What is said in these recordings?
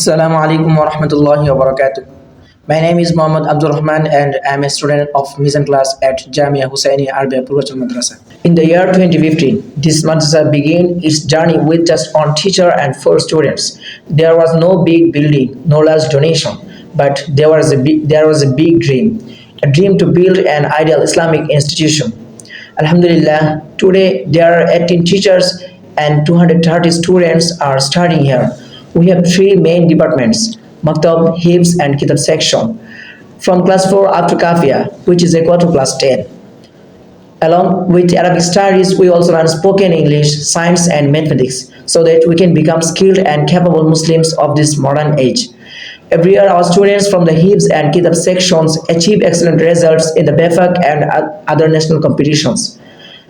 Assalamu alaikum wa rahmatullahi wa barakatuh. My name is Muhammad Abdul Rahman and I am a student of Mission class at Jamia Hussaini Arabia Purvachal Madrasa. In the year 2015, this madrasa began its journey with just one teacher and four students. There was no big building, no large donation, but there was a big a dream to build an ideal Islamic institution. Alhamdulillah, today there are 18 teachers and 230 students are studying here. We have three main departments, Maktab, Hifz and Kitab section. From class 4 up to Kafia, which is equal to class 10. Along with Arabic studies, we also learn spoken English, science and mathematics so that we can become skilled and capable Muslims of this modern age. Every year, our students from the Hifz and Kitab sections achieve excellent results in the BEFAC and other national competitions.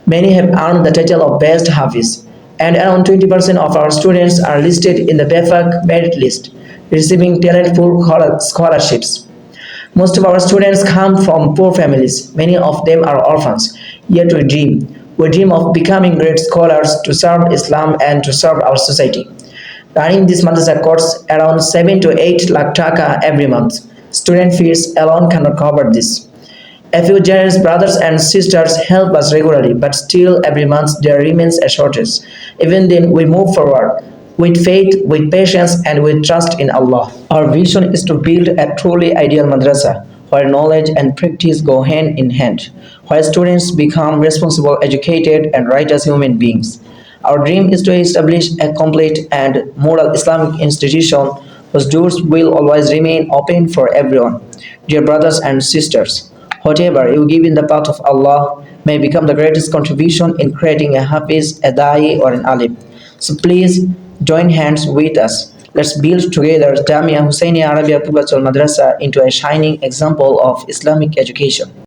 Many have earned the title of Best Hafiz, and around 20% of our students are listed in the BEFAC merit list, receiving talentful scholarships. Most of our students come from poor families. Many of them are orphans. Yet we dream. We dream of becoming great scholars to serve Islam and to serve our society. Running this madrasa costs around 7 to 8 lakh taka every month. Student fees alone cannot cover this. A few generous brothers and sisters help us regularly, but still every month there remains a shortage. Even then, we move forward with faith, with patience, and with trust in Allah. Our vision is to build a truly ideal madrasa where knowledge and practice go hand in hand, where students become responsible, educated, and righteous human beings. Our dream is to establish a complete and moral Islamic institution whose doors will always remain open for everyone. Dear brothers and sisters, whatever you give in the path of Allah may become the greatest contribution in creating a Hafiz, a Da'i, or an Alim. So please join hands with us. Let's build together Jamia Hussaini Arabia Purvachal Madrasa into a shining example of Islamic education.